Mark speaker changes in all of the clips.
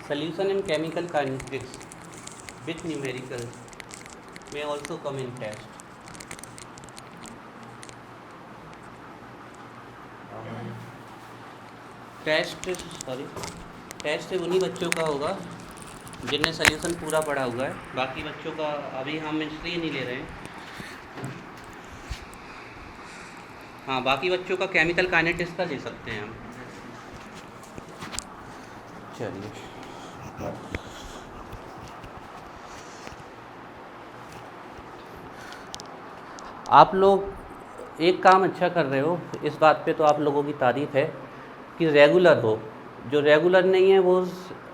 Speaker 1: Solution in chemical kinetics with numerical may also come in test. Test उन्हीं बच्चों का होगा जिन्हें सोल्यूशन पूरा पढ़ा हुआ है, बाकी बच्चों का अभी हम इसलिए नहीं ले रहे हैं। हाँ, बाकी बच्चों का केमिकल काइनेटिक्स का ले सकते हैं हम। चलिए, आप लोग एक काम अच्छा कर रहे हो, इस बात पे तो आप लोगों की तारीफ़ है कि रेगुलर हो। जो रेगुलर नहीं है वो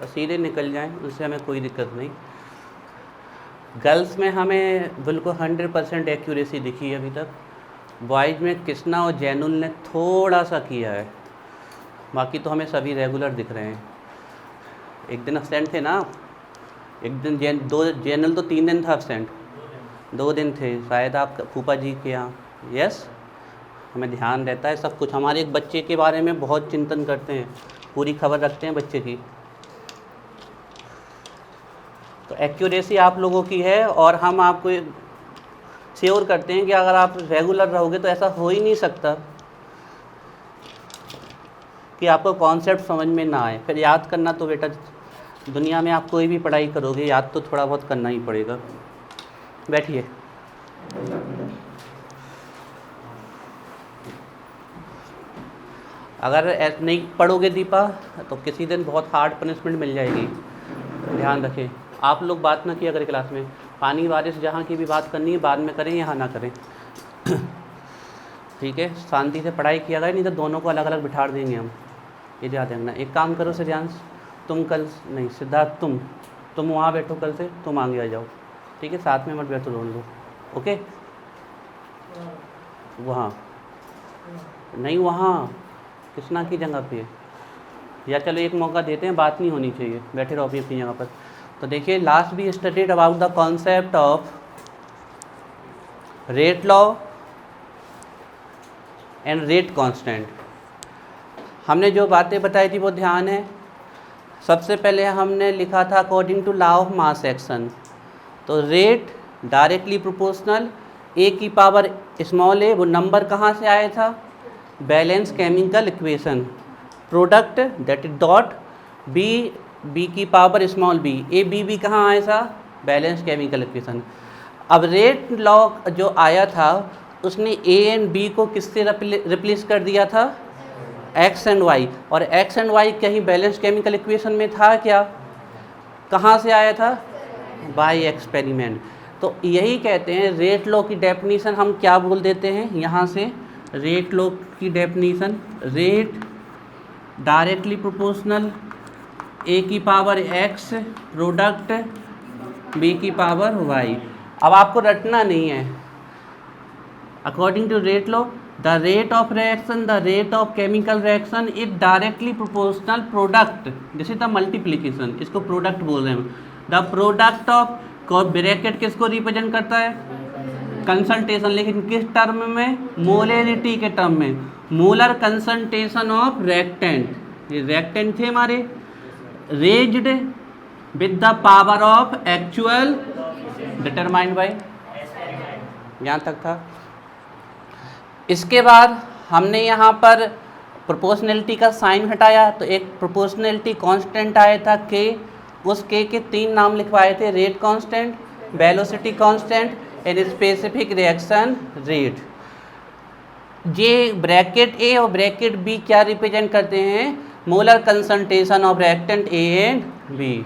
Speaker 1: सीधे निकल जाएं, उससे हमें कोई दिक्कत नहीं। गर्ल्स में हमें बिल्कुल 100% एक्यूरेसी दिखी है अभी तक। बॉयज़ में कृष्णा और जैनुल ने थोड़ा सा किया है, बाकी तो हमें सभी रेगुलर दिख रहे हैं। एक दिन अब्सेंट थे ना, एक दिन जैनुल तो 3 दिन था अब्सेंट, 2 दिन थे शायद आप फूफा जी के यहाँ। यस, हमें ध्यान रहता है सब कुछ। हमारे एक बच्चे के बारे में बहुत चिंतन करते हैं, पूरी खबर रखते हैं बच्चे की। तो एक्यूरेसी आप लोगों की है और हम आपको श्योर करते हैं कि अगर आप रेगुलर रहोगे तो ऐसा हो ही नहीं सकता कि आपको कॉन्सेप्ट समझ में ना आए। फिर याद करना तो बेटा, दुनिया में आप कोई भी पढ़ाई करोगे याद तो थोड़ा बहुत करना ही पड़ेगा। बैठिए। अगर नहीं पढ़ोगे दीपा तो किसी दिन बहुत हार्ड पनिशमेंट मिल जाएगी, ध्यान रखें। आप लोग बात ना किया करें क्लास में, पानी बारिश जहाँ की भी बात करनी है बाद में करें, यहाँ ना करें। ठीक है, शांति से पढ़ाई किया करें, नहीं तो दोनों को अलग अलग बिठा देंगे हम, ये याद रखना। एक काम करो श्रेयांश, तुम कल नहीं, सिद्धार्थ तुम वहाँ बैठो, कल से तुम आगे आ जाओ, ठीक है? साथ में मत बैठो दोनों लोग, ओके? वहाँ नहीं, वहाँ कृष्णा की जगह पे, या चलो एक मौका देते हैं, बात नहीं होनी चाहिए, बैठे रहो अपनी जगह पर। तो देखिए, लास्ट भी studied about the concept of rate law and rate constant. हमने जो बातें बताई थी वो ध्यान है। सबसे पहले हमने लिखा था according to law of mass action, तो रेट डायरेक्टली प्रोपोर्शनल ए की पावर स्मॉल ए, वो नंबर कहाँ से आया था? Balance chemical equation. Product that is dot B की power small B, A B कहाँ आया था? Balance chemical equation. अब रेट लॉ जो आया था उसने ए एंड बी को किससे रिप्लेस कर दिया था? X and Y. और एक्स एंड वाई कहीं बैलेंस केमिकल इक्वेशन में था क्या? कहाँ से आया था? By experiment. तो यही कहते हैं रेट लॉ की डेफिनीशन हम क्या बोल देते हैं यहाँ से? रेट लॉ की definition, rate directly proportional A की पावर एक्स प्रोडक्ट बी की पावर वाई। अब आपको रटना नहीं है। According to rate law, the rate of reaction, the rate of chemical reaction is directly proportional product, this is the multiplication, इसको product बोल रहे हैं। द प्रोडक्ट ऑफ, ब्रैकेट किसको रिप्रेजेंट करता है? कंसंट्रेशन, लेकिन किस टर्म में? मोलैरिटी के टर्म में। मोलर कंसंट्रेशन ऑफ रिएक्टेंट, ये रिएक्टेंट थे हमारे, raised with the power of actual determined by, यहाँ तक था। इसके बाद हमने यहाँ पर प्रोपोर्शनैलिटी का साइन हटाया, तो एक प्रोपोर्शनैलिटी कांस्टेंट आया था के, उस के 3 नाम लिखवाए थे, rate constant, velocity constant and specific reaction rate. ये ब्रैकेट ए और ब्रैकेट बी क्या रिप्रेजेंट करते हैं? Molar concentration of reactant A and B.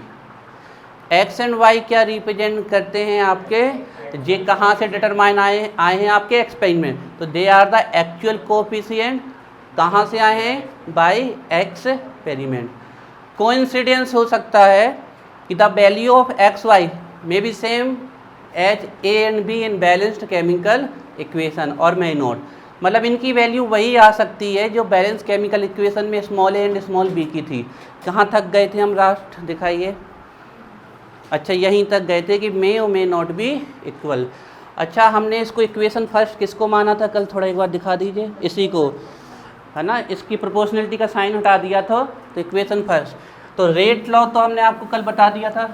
Speaker 1: X and Y क्या रिप्रेजेंट करते हैं आपके? ये कहाँ से डिटरमाइन आए हैं आपके एक्सपेरिमेंट? तो they are the actual coefficient, कहाँ से आए हैं? Bye experiment. कोइंसिडेंस हो सकता है कि the value of X Y may be same as A and B in balanced chemical equation और मे नॉट, मतलब इनकी वैल्यू वही आ सकती है जो बैलेंस केमिकल इक्वेशन में small A and small B की थी। कहाँ तक गए थे हम लास्ट? दिखाइए। अच्छा, यहीं तक गए थे कि मे और मे नॉट बी इक्वल। अच्छा, हमने इसको इक्वेशन फर्स्ट किसको माना था कल? थोड़ा एक बार दिखा दीजिए, इसी को, है ना? इसकी प्रोपोर्शनैलिटी का साइन हटा दिया था, तो इक्वेशन फर्स्ट। तो रेट लॉ तो हमने आपको कल बता दिया था,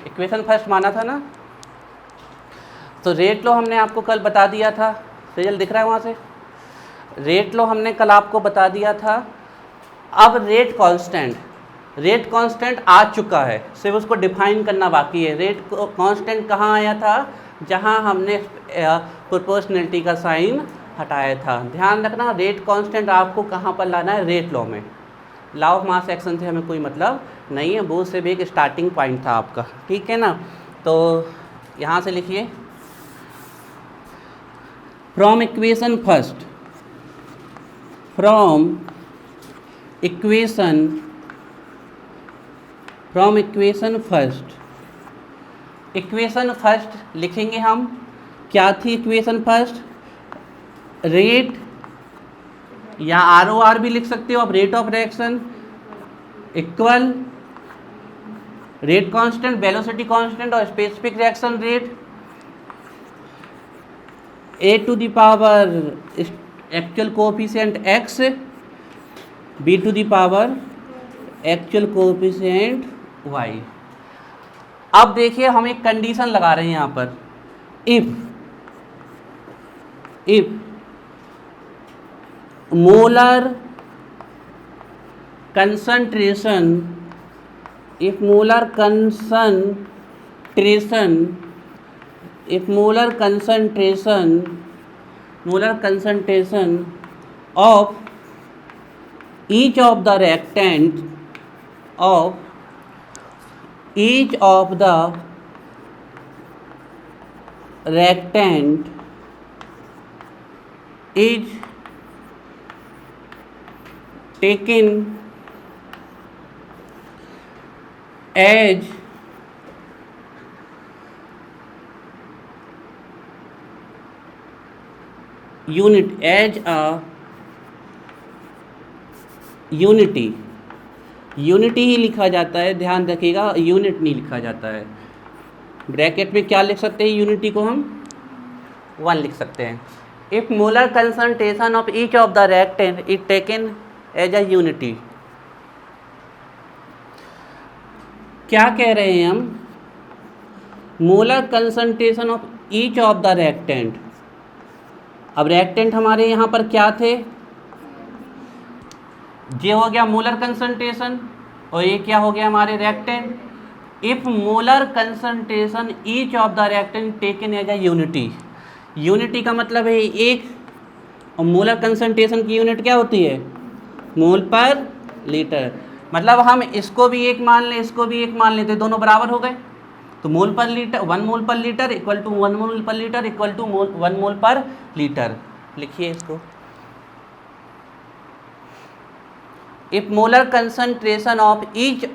Speaker 1: इक्वेशन फर्स्ट माना था ना। तो रेट लॉ हमने आपको कल बता दिया था, रिजल्ट दिख रहा है वहाँ से। रेट लॉ हमने कल आपको बता दिया था। अब रेट कांस्टेंट आ चुका है, सिर्फ उसको डिफाइन करना बाकी है। रेट कांस्टेंट कहाँ आया था? जहाँ हमने प्रोपोर्शनलिटी का साइन हटाया था। ध्यान रखना, रेट कांस्टेंट आपको कहाँ पर लाना है? रेट लॉ में। लॉ ऑफ मास एक्शन से हमें कोई मतलब नहीं है, वो सिर्फ एक स्टार्टिंग पॉइंट था आपका, ठीक है ना। तो यहाँ से लिखिए, from equation first, from equation first लिखेंगे हम। क्या थी इक्वेशन फर्स्ट? रेट, या ROR भी लिख सकते हो आप, rate of reaction equal rate constant, velocity constant और specific reaction rate, a to the power actual coefficient x, b to the power actual coefficient y। अब देखिए हम एक कंडीशन लगा रहे हैं यहाँ पर, if molar concentration of each of the reactant is taken as unity ही लिखा जाता है, ध्यान रखिएगा, यूनिट नहीं लिखा जाता है। ब्रैकेट में क्या लिख सकते हैं? यूनिटी को हम 1 लिख सकते हैं। If molar concentration of each of the reactant is taken as a unity. क्या कह रहे हैं हम? Molar concentration of each of the reactant. अब रिएक्टेंट हमारे यहाँ पर क्या थे? ये हो गया मोलर कंसंट्रेशन, और ये क्या हो गया हमारे reactant. If molar concentration each of the reactant taken as a unity का मतलब है एक, और मोलर कंसंट्रेशन की यूनिट क्या होती है? मोल पर लीटर। मतलब हम इसको भी एक मान लें, इसको भी एक मान लेते, दोनों बराबर हो गए। तो मोल per litre, 1 mole per litre equal to 1 mole per litre equal to 1 mole per litre. लिखिए इसको, if molar concentration of each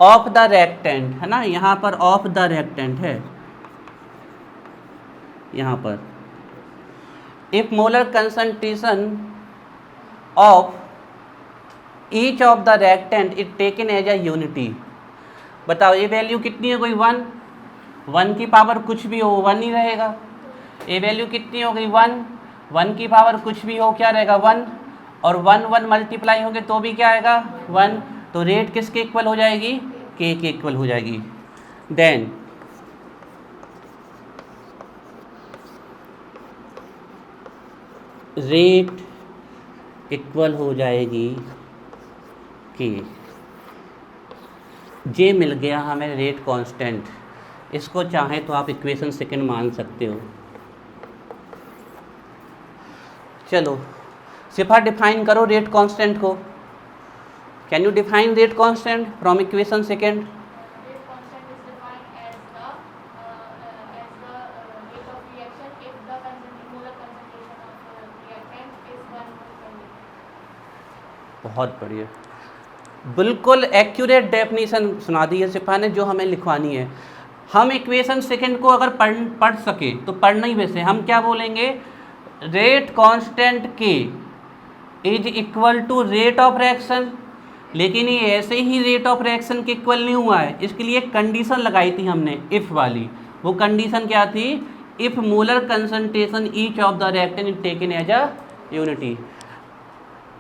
Speaker 1: of the reactant, है ना, यहाँ पर ऑफ द रिएक्टेंट है, यहाँ पर if molar concentration of each of the reactant is taken as a unity. बताओ ये वैल्यू कितनी है? कोई 1 की पावर कुछ भी हो 1 ही रहेगा। ये वैल्यू कितनी हो गई? 1 की पावर कुछ भी हो क्या रहेगा? 1, और 1 मल्टीप्लाई होंगे तो भी क्या आएगा? 1। तो रेट किसके इक्वल हो जाएगी? k के इक्वल हो जाएगी। देन रेट इक्वल हो जाएगी k। जे मिल गया हमें रेट कांस्टेंट। इसको चाहें तो आप इक्वेशन सेकंड मान सकते हो। चलो सिफा डिफाइन करो रेट कांस्टेंट को। Can you define rate constant from equation second? बहुत बढ़िया, बिल्कुल एक्यूरेट डेफिनेशन सुना दी है सिफा ने, जो हमें लिखवानी है। हम इक्वेशन सेकंड को अगर पढ़ सके तो पढ़ना ही वैसे हम क्या बोलेंगे? Rate constant K is equal to rate of reaction. लेकिन ये ऐसे ही रेट ऑफ रिएक्शन के इक्वल नहीं हुआ है, इसके लिए कंडीशन लगाई थी हमने इफ़ वाली। वो कंडीशन क्या थी? If molar concentration each of the reactant is taken as a unity.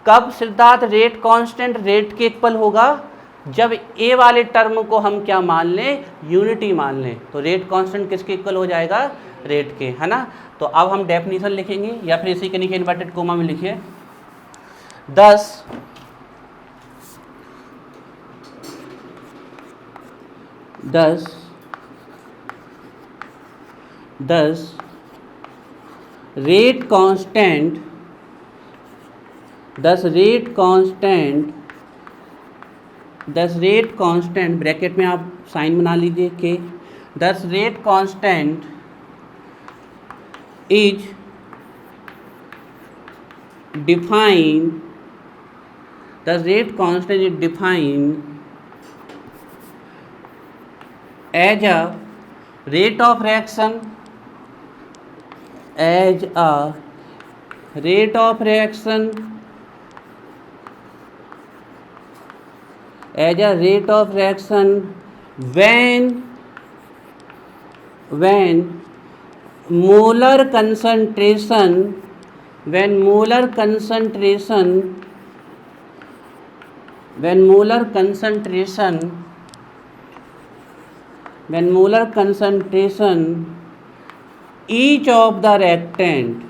Speaker 1: कब सिद्धार्थ रेट कांस्टेंट रेट के इक्वल होगा? जब ए वाले टर्म को हम क्या मान लें? यूनिटी मान लें। तो रेट कांस्टेंट किसके इक्वल हो जाएगा? रेट के, है ना। तो अब हम डेफिनेशन लिखेंगे या फिर इसी के नीचे इन्वर्टेड कोमा में लिखिए। 10 rate constant 10 rate constant bracket में आप साइन बना लीजिए के 10 rate constant is define 10 rate constant is define as a rate of reaction when molar concentration each of the reactant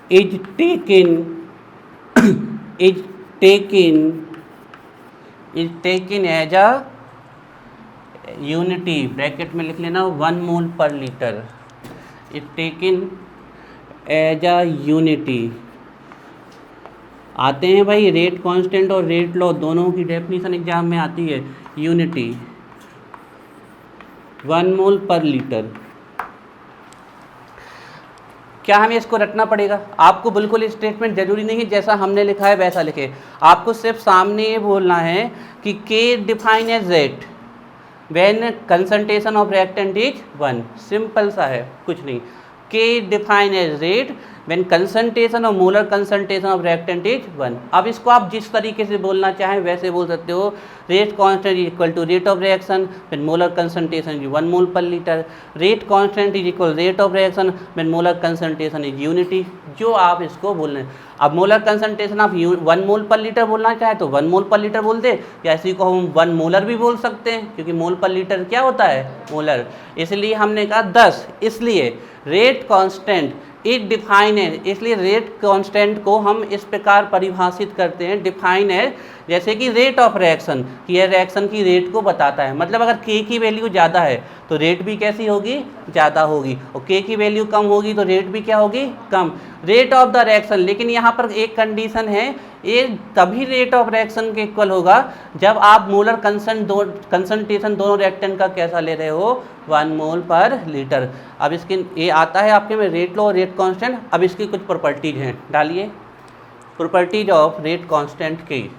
Speaker 1: is taken as a unity, bracket में लिख लेना 1 mole per litre, is taken as a unity। आते हैं भाई rate constant और rate law दोनों की definition exam में आती है। Unity 1 mole per litre. क्या हमें इसको रटना पड़ेगा? आपको बिल्कुल स्टेटमेंट जरूरी नहीं है जैसा हमने लिखा है वैसा लिखे, आपको सिर्फ सामने ये बोलना है कि K define as rate when concentration of reactant is 1। Simple सा है, कुछ नहीं। K define as rate when concentration और molar concentration of reactant is 1। अब इसको आप जिस तरीके से बोलना चाहें वैसे बोल सकते हो। Rate constant is equal to rate of reaction when molar concentration is 1 mole per litre. Rate constant is equal rate of reaction when molar concentration is unity, जो आप इसको बोल रहे हैं। अब मोलर कंसंट्रेशन आप 1 मोल पर लीटर बोलना चाहे तो 1 मोल पर लीटर बोल दे, या इसी को हम 1 मोलर भी बोल सकते हैं क्योंकि मोल पर लीटर क्या होता है? मोलर। इसलिए हमने कहा 10, इसलिए रेट कांस्टेंट इट डिफाइन है, इसलिए रेट कांस्टेंट को हम इस प्रकार परिभाषित करते हैं, डिफाइन है जैसे कि रेट ऑफ रिएक्शन, कि यह रिएक्शन की रेट को बताता है। मतलब अगर K की वैल्यू ज़्यादा है तो रेट भी कैसी होगी? ज़्यादा होगी, और K की वैल्यू कम होगी तो रेट भी क्या होगी? कम। रेट ऑफ द रिएक्शन, लेकिन यहाँ पर एक कंडीशन है, ये तभी रेट ऑफ रिएक्शन के इक्वल होगा जब आप मोलर कंसंट्रेशन दोनों रिएक्टेंट का कैसा ले रहे हो? 1 मोल पर लीटर। अब इसके ये आता है आपके में रेट लॉ और रेट कांस्टेंट। अब इसकी कुछ प्रॉपर्टीज हैं, डालिए। प्रॉपर्टीज ऑफ रेट कांस्टेंट की।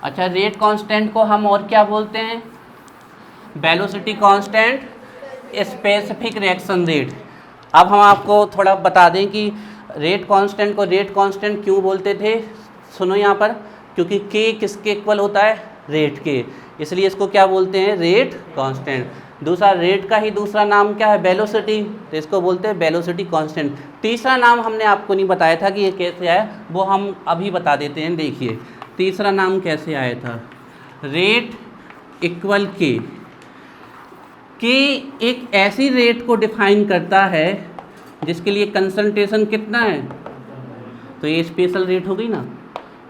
Speaker 1: अच्छा, रेट कांस्टेंट को हम और क्या बोलते हैं? Velocity constant, specific reaction rate. अब हम आपको थोड़ा बता दें कि रेट कांस्टेंट को रेट कांस्टेंट क्यों बोलते थे। सुनो यहाँ पर, क्योंकि K किसके इक्वल होता है? रेट के, इसलिए इसको क्या बोलते हैं? Rate constant. दूसरा, रेट का ही दूसरा नाम क्या है? वेलोसिटी, तो इसको बोलते हैं वेलोसिटी कांस्टेंट। तीसरा नाम हमने आपको नहीं बताया था कि ये कैसे आया, वो हम अभी बता देते हैं। देखिए तीसरा नाम कैसे आया था? Rate equal K। K एक ऐसी रेट को डिफाइन करता है जिसके लिए कंसंट्रेशन कितना है? तो ये स्पेशल रेट हो गई ना,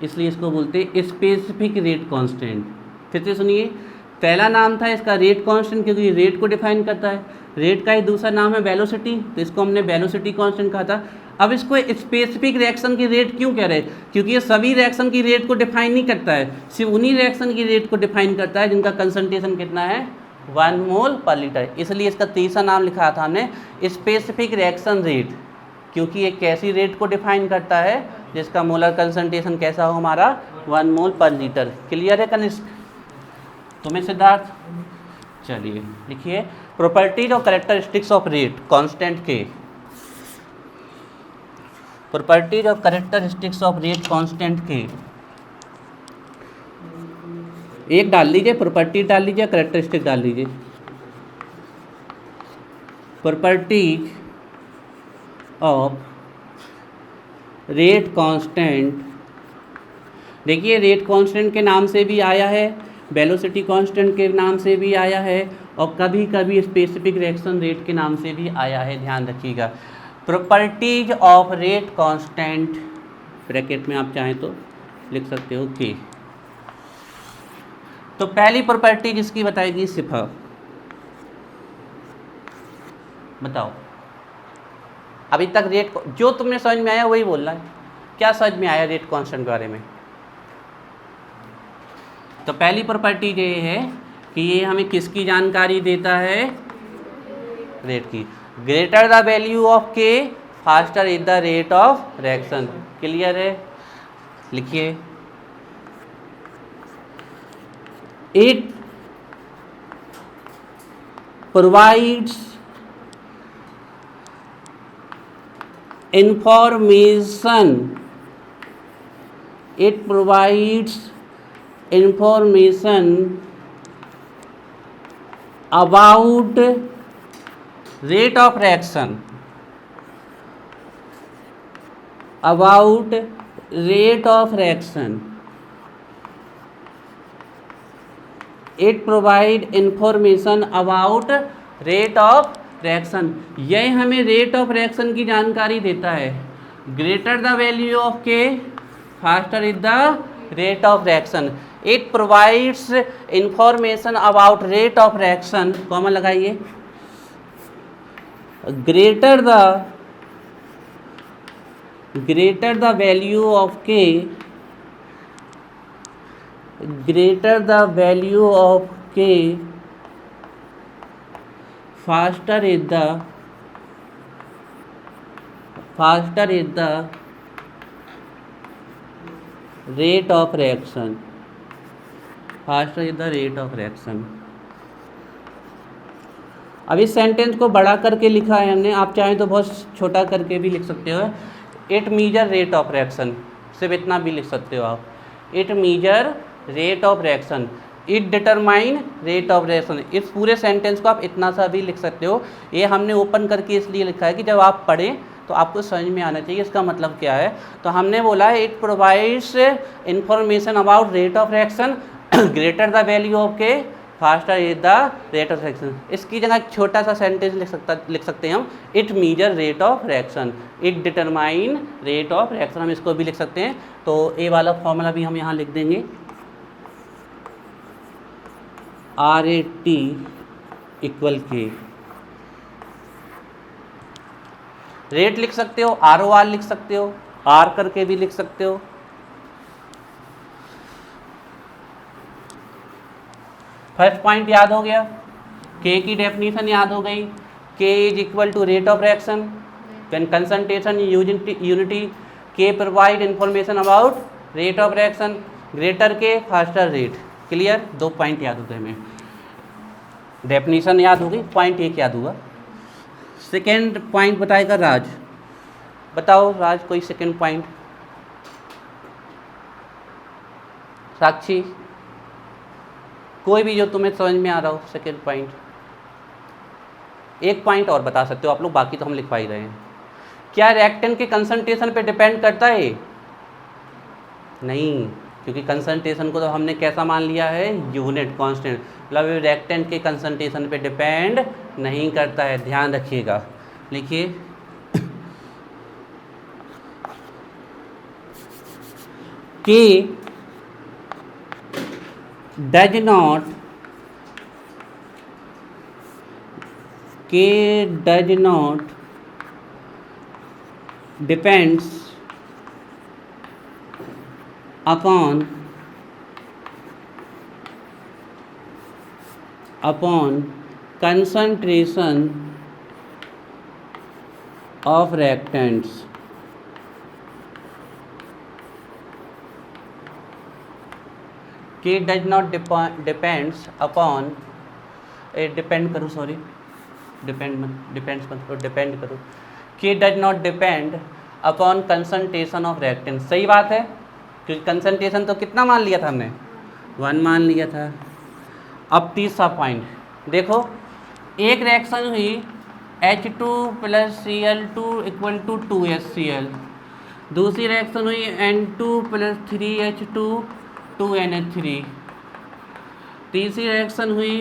Speaker 1: इसलिए इसको बोलते हैं स्पेसिफिक रेट कांस्टेंट। फिर से सुनिए, पहला नाम था इसका रेट कांस्टेंट क्योंकि रेट को डिफाइन करता है। रेट का ही दूसरा नाम है वेलोसिटी, तो इसको हमने वेलोसिटी कांस्टेंट कहा था। अब इसको स्पेसिफिक रिएक्शन की रेट क्यों कह रहे हैं? क्योंकि ये सभी रिएक्शन की रेट को डिफाइन नहीं करता है, सिर्फ उन्हीं रिएक्शन की रेट को डिफाइन करता है जिनका कंसंट्रेशन कितना है? 1 मोल पर लीटर। इसलिए इसका तीसरा नाम लिखा था हमने स्पेसिफिक रिएक्शन रेट, क्योंकि ये कैसी रेट को डिफाइन करता है? जिसका मोलर कंसंट्रेशन कैसा हो हमारा? 1 मोल पर लीटर। क्लियर है कनिष्क तुम्हें सिद्धार्थ? चलिए लिखिए प्रॉपर्टीज और कैरेक्टरिस्टिक्स ऑफ रेट कांस्टेंट के। प्रॉपर्टीज और कैरेक्टरिस्टिक्स ऑफ रेट कांस्टेंट के। एक डाल लीजिए, प्रॉपर्टी डाल लीजिए, कैरेक्टरिस्टिक डाल लीजिए। प्रॉपर्टीज ऑफ रेट कांस्टेंट, देखिए रेट कांस्टेंट के नाम से भी आया है, वेलोसिटी कांस्टेंट के नाम से भी आया है, और कभी कभी स्पेसिफिक रिएक्शन रेट के नाम से भी आया है, ध्यान रखिएगा। Properties of rate constant, bracket में आप चाहें तो लिख सकते हो के। तो पहली प्रॉपर्टी जिसकी बताएगी सिफा, बताओ अभी तक रेट जो तुमने समझ में आया वही बोलना है, क्या समझ में आया रेट कांस्टेंट के बारे में? तो पहली प्रॉपर्टी ये है कि ये हमें किसकी जानकारी देता है, रेट की। Greater the value of K faster is the rate of reaction. Clear है? लिखिए, it provides information, it provides information about rate of reaction, about rate of reaction, it provide information about rate of reaction. यह हमें rate of reaction की जानकारी देता है। Greater the value of K faster is the rate of reaction. It provides information about rate of reaction, common लगाइए, greater the value of के, greater the value of के faster is the rate of reaction, faster is the rate of reaction। अब इस sentence को बड़ा करके लिखा है हमने, आप चाहें तो बहुत छोटा करके भी लिख सकते हो। It measure rate of reaction, सिर्फ इतना भी लिख सकते हो आप, it measure rate of reaction, it determine rate of reaction. इस पूरे सेंटेंस को आप इतना सा भी लिख सकते हो। ये हमने ओपन करके इसलिए लिखा है कि जब आप पढ़ें तो आपको समझ में आना चाहिए इसका मतलब क्या है। तो हमने बोला है it provides information about rate of reaction greater the value of K faster is the rate of reaction. इसकी जगह एक छोटा सा सेंटेंस लिख सकते हैं हम, it measure rate of reaction, it determine rate of reaction, हम इसको भी लिख सकते हैं। तो ए वाला फॉर्मूला भी हम यहाँ लिख देंगे, RAT इक्वल के, रेट लिख सकते हो, ROR लिख सकते हो, R करके भी लिख सकते हो। फर्स्ट पॉइंट याद हो गया, K की डेफिनेशन याद हो गई, K is equal to rate of reaction when concentration unity, K provide information about rate of reaction, greater K faster rate. Clear? 2 point याद होते हैं हमें, डेफिनेशन याद हो गई, पॉइंट एक याद हुआ। सेकेंड पॉइंट बताएगा राज, बताओ राज कोई सेकेंड पॉइंट। साक्षी कोई भी जो तुम्हें समझ में आ रहा हो सेकेंड पॉइंट। एक पॉइंट और बता सकते हो आप लोग, बाकी तो हम लिखवा ही रहे हैं। क्या रिएक्टेंट के कंसंट्रेशन पे डिपेंड करता है? नहीं, क्योंकि कंसंट्रेशन को तो हमने कैसा मान लिया है, यूनिट कांस्टेंट, मतलब रिएक्टेंट के कंसंट्रेशन पे डिपेंड नहीं करता है, ध्यान रखिएगा। लिखिए, K does not depends upon concentration of reactants। K does not depends upon, depend करो, सॉरी depends मत, depend करो। K does not depend upon concentration of reactant। सही बात है, क्योंकि कंसंट्रेशन तो कितना मान लिया था हमने, 1 मान लिया था। अब तीसरा पॉइंट देखो, एक रिएक्शन हुई H2 + Cl2 = 2HCl, दूसरी रिएक्शन हुई N2 + 3H2 2NH3, तीसरी रिएक्शन हुई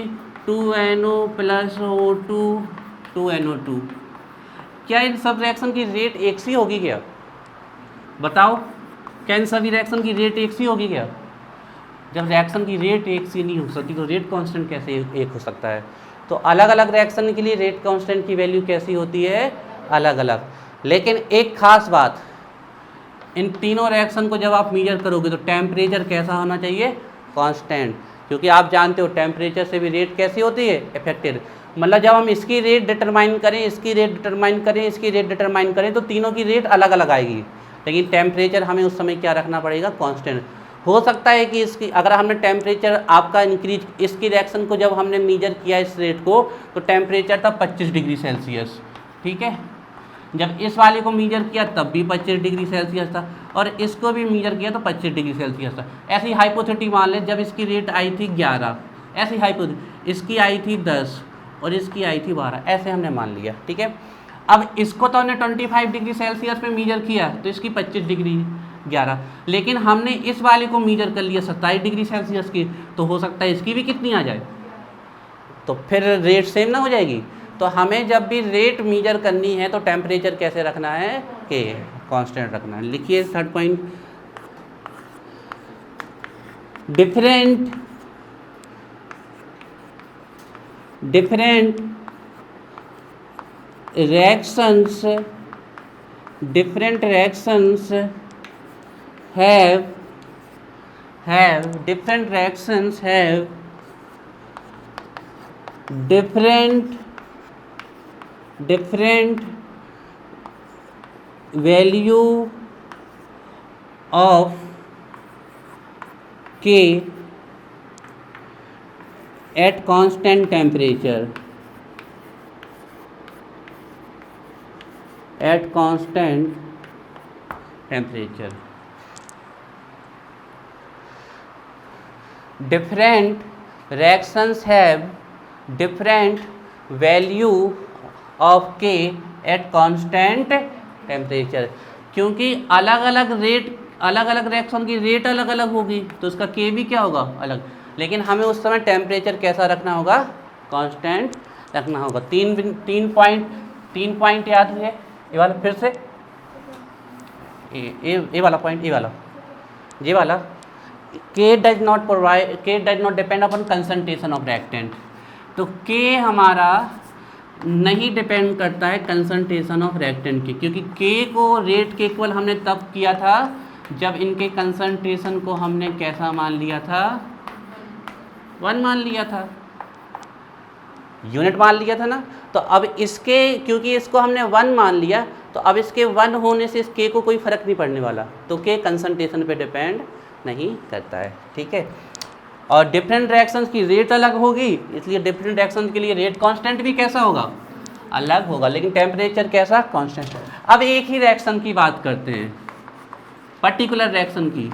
Speaker 1: 2NO + O2 2NO2। क्या इन सब रिएक्शन की रेट एक सी होगी क्या? बताओ, क्या इन सभी रिएक्शन की रेट एक सी होगी क्या? जब रिएक्शन की रेट एक सी नहीं हो सकती तो रेट कांस्टेंट कैसे एक हो सकता है? तो अलग अलग रिएक्शन के लिए रेट कांस्टेंट की वैल्यू कैसी होती है? अलग अलग। लेकिन एक खास बात, इन तीनों रिएक्शन को जब आप मेजर करोगे तो टेम्परेचर कैसा होना चाहिए? कांस्टेंट, क्योंकि आप जानते हो टेम्परेचर से भी रेट कैसी होती है? अफेक्टेड। मतलब जब हम इसकी रेट डिटरमाइन करें, इसकी रेट डिटरमाइन करें, इसकी रेट डिटरमाइन करें तो तीनों की रेट अलग अलग आएगी, लेकिन टेम्परेचर हमें उस समय क्या रखना पड़ेगा? कांस्टेंट। हो सकता है कि इसकी अगर हमने टेम्परेचर आपका इंक्रीज, इसकी रिएक्शन को जब हमने मेजर किया इस रेट को तो टेम्परेचर था 25 डिग्री सेल्सियस, ठीक है। जब इस वाले को मेजर किया तब भी 25 डिग्री सेल्सियस था, और इसको भी मेजर किया तो 25 डिग्री सेल्सियस था। ऐसी हाइपोथेटिक मान लें जब इसकी रेट आई थी 11, ऐसी हाइपोथेटिक इसकी आई थी 10 और इसकी आई थी 12, ऐसे हमने मान लिया, ठीक है। अब इसको तो हमने 25 डिग्री सेल्सियस पे मेजर किया तो इसकी 25 डिग्री 11, लेकिन हमने इस वाले को मेजर कर लिया 27 डिग्री सेल्सियस की, तो हो सकता है इसकी भी कितनी आ जाए, तो फिर रेट सेम ना हो जाएगी। तो हमें जब भी रेट मेजर करनी है तो टेम्परेचर कैसे रखना है? के कांस्टेंट रखना है। लिखिए third point, different reactions have different value of K at constant temperature, Different reactions have different value of K at constant temperature, क्योंकि अलग अलग रिएक्शन की रेट अलग अलग होगी तो उसका K भी क्या होगा? अलग। लेकिन हमें उस समय टेम्परेचर कैसा रखना होगा? कांस्टेंट रखना होगा। तीन पॉइंट याद हुए। ये वाला फिर से, ये वाला पॉइंट, ये वाला K does not depend upon concentration of reactant. तो K हमारा नहीं डिपेंड करता है कंसंट्रेशन ऑफ रिएक्टेंट की, क्योंकि K को रेट के इक्वल हमने तब किया था जब इनके कंसंट्रेशन को हमने कैसा मान लिया था? 1 मान लिया था, यूनिट मान लिया था ना। तो अब इसके, क्योंकि इसको हमने 1 मान लिया तो अब इसके 1 होने से इस K को कोई फ़र्क नहीं पड़ने वाला, तो K कंसंट्रेशन पे डिपेंड नहीं करता है, ठीक है। और डिफरेंट रिएक्शंस की रेट अलग होगी, इसलिए डिफरेंट रिएक्शंस के लिए रेट कांस्टेंट भी कैसा होगा? अलग होगा, लेकिन टेम्परेचर कैसा? कांस्टेंट। अब एक ही रिएक्शन की बात करते हैं, पर्टिकुलर रिएक्शन की,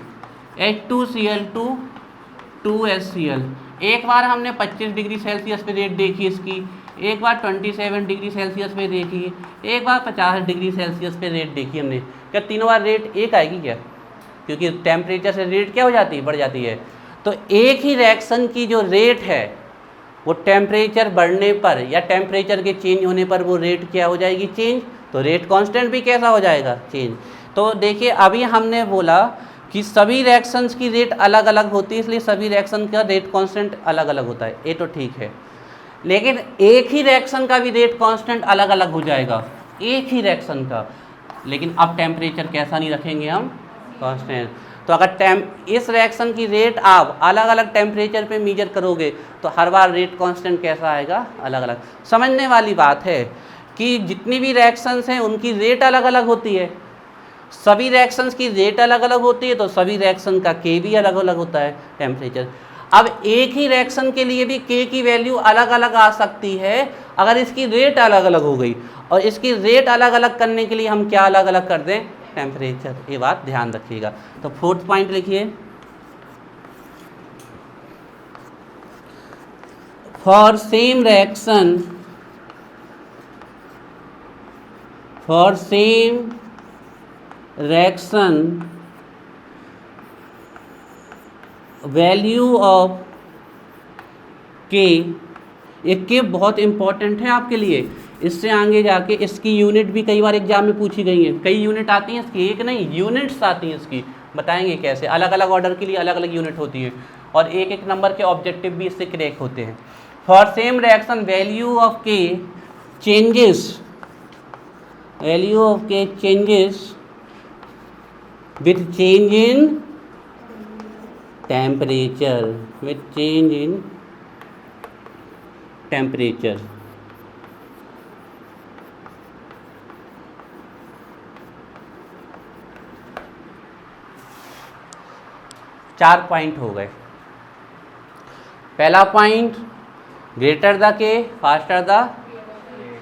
Speaker 1: H2Cl2 2HCl। एक बार हमने 25 डिग्री सेल्सियस पे रेट देखी इसकी, एक बार 27 डिग्री सेल्सियस पे देखी, एक बार 50 डिग्री सेल्सियस पे रेट देखी हमने। क्या तीनों बार रेट एक आएगी क्या? क्योंकि टेम्परेचर से रेट क्या हो जाती है? बढ़ जाती है। तो एक ही रिएक्शन की जो रेट है वो टेम्परेचर बढ़ने पर या टेम्परेचर के चेंज होने पर वो रेट क्या हो जाएगी? चेंज। तो रेट कांस्टेंट भी कैसा हो जाएगा? चेंज। तो देखिए अभी हमने बोला कि सभी रिएक्शंस की रेट अलग अलग होती है, इसलिए सभी रिएक्शन का रेट कांस्टेंट अलग अलग होता है, ये तो ठीक है। लेकिन एक ही रिएक्शन का भी रेट कांस्टेंट अलग अलग हो जाएगा, एक ही रिएक्शन का, लेकिन अब टेम्परेचर कैसा नहीं रखेंगे हम? कांस्टेंट। तो अगर इस रिएक्शन की रेट आप अलग अलग टेम्परेचर पे मेजर करोगे तो हर बार रेट कांस्टेंट कैसा आएगा? अलग अलग। समझने वाली बात है कि जितनी भी रिएक्शंस हैं उनकी रेट अलग अलग होती है, सभी रिएक्शंस की रेट अलग अलग होती है, तो सभी रिएक्शन का K भी अलग अलग होता है, टेम्परेचर। अब एक ही रिएक्शन के लिए भी K की वैल्यू अलग अलग आ सकती है अगर इसकी रेट अलग अलग हो गई, और इसकी रेट अलग अलग करने के लिए हम क्या अलग अलग कर दें? टेम्परेचर। ये बात ध्यान रखिएगा। तो फोर्थ पॉइंट लिखिए, for same reaction, value of के, ये के बहुत इंपॉर्टेंट है आपके लिए, इससे आगे जाके इसकी यूनिट भी कई बार एग्जाम में पूछी गई है। कई यूनिट आती हैं इसकी, एक नहीं यूनिट्स आती हैं इसकी, बताएंगे कैसे, अलग अलग ऑर्डर के लिए अलग अलग यूनिट होती है और एक एक नंबर के ऑब्जेक्टिव भी इससे क्रैक होते हैं। For same reaction value of K changes with change in temperature, चार पॉइंट हो गए। पहला point, greater the K faster the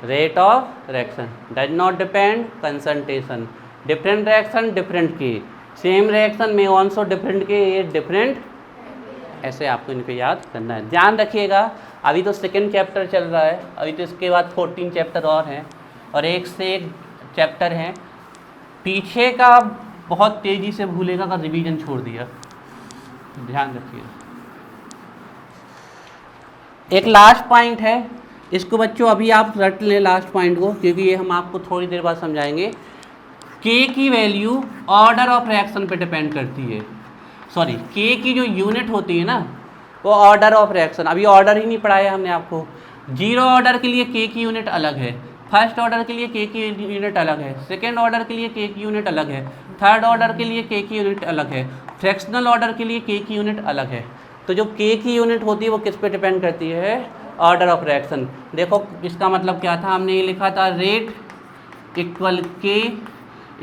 Speaker 1: rate of reaction, does not depend concentration, different reaction different K, same reaction में also different K, ये different, ऐसे आपको इनको याद करना है। ध्यान रखिएगा, अभी तो सेकेंड चैप्टर चल रहा है, अभी तो इसके बाद 14 चैप्टर और हैं और एक से एक चैप्टर हैं। पीछे का बहुत तेज़ी से भूलेगा का रिवीजन छोड़ दिया, ध्यान रखिए। एक लास्ट पॉइंट है, इसको बच्चों अभी आप रट लें लास्ट पॉइंट को, क्योंकि ये हम आपको थोड़ी देर बाद समझाएंगे। के की वैल्यू ऑर्डर ऑफ रिएक्शन पे डिपेंड करती है, सॉरी के की जो यूनिट होती है ना वो ऑर्डर ऑफ रिएक्शन, अभी ऑर्डर ही नहीं पढ़ाया हमने आपको। जीरो ऑर्डर के लिए के की यूनिट अलग है, फर्स्ट ऑर्डर के लिए के की यूनिट अलग है, सेकेंड ऑर्डर के लिए के की यूनिट अलग है, थर्ड ऑर्डर के लिए के की यूनिट अलग है, फ्रैक्शनल ऑर्डर के लिए के की यूनिट अलग है। तो जो के की यूनिट होती है वो किस पे डिपेंड करती है, ऑर्डर ऑफ रिएक्शन। देखो इसका मतलब क्या था, हमने ये लिखा था रेट इक्वल के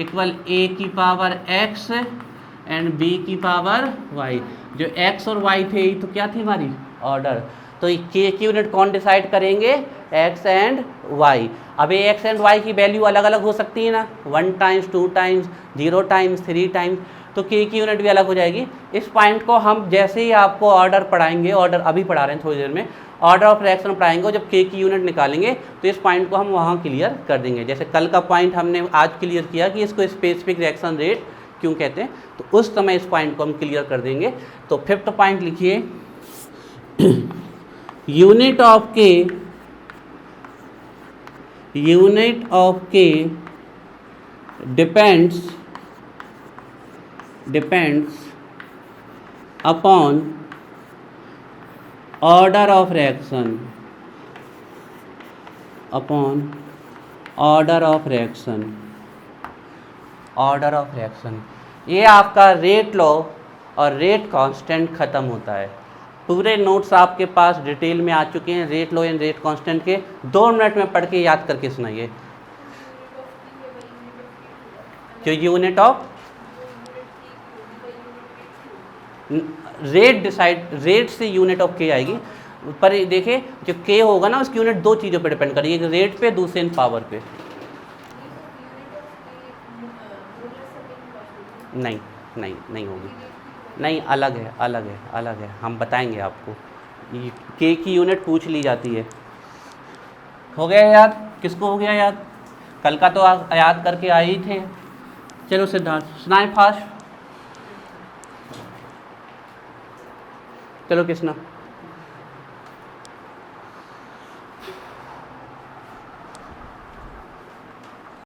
Speaker 1: इक्वल ए की पावर एक्स एंड बी की पावर वाई। जो एक्स और वाई थे ये तो क्या थी हमारी, ऑर्डर। तो के की यूनिट कौन डिसाइड करेंगे, एक्स एंड वाई। अब ये एक्स एंड वाई की वैल्यू अलग अलग हो सकती है ना, 1 टाइम्स 2 टाइम्स 0 टाइम्स 3 टाइम्स, तो के की यूनिट भी अलग हो जाएगी। इस पॉइंट को हम जैसे ही आपको ऑर्डर पढ़ाएंगे, ऑर्डर अभी पढ़ा रहे हैं थोड़ी देर में, ऑर्डर ऑफ रिएक्शन पढ़ाएंगे, जब के की यूनिट निकालेंगे तो इस पॉइंट को हम वहाँ क्लियर कर देंगे। जैसे कल का पॉइंट हमने आज क्लियर किया कि इसको स्पेसिफिक रिएक्शन रेट क्यों कहते हैं, तो उस समय इस पॉइंट को हम क्लियर कर देंगे। तो फिफ्थ पॉइंट लिखिए, यूनिट ऑफ के depends upon order of reaction, order of reaction. ये आपका रेट लॉ और रेट कांस्टेंट ख़त्म होता है। पूरे नोट्स आपके पास डिटेल में आ चुके हैं rate law and rate constant के, 2 मिनट में पढ़ के याद करके सुनाइए। जो unit of rate decide, rate से यूनिट ऑफ के आएगी, पर देखिए जो के होगा ना उसकी यूनिट 2 चीज़ों पे डिपेंड करेगी, एक रेट पे, दूसरे इन पावर पे। नहीं होगी, नहीं, अलग है, हम बताएंगे आपको। के की यूनिट पूछ ली जाती है। हो गया याद, किसको हो गया याद, कल का तो याद करके आए ही थे। चलो सिद्धार्थ सुनाए फास्ट, चलो कृष्णा।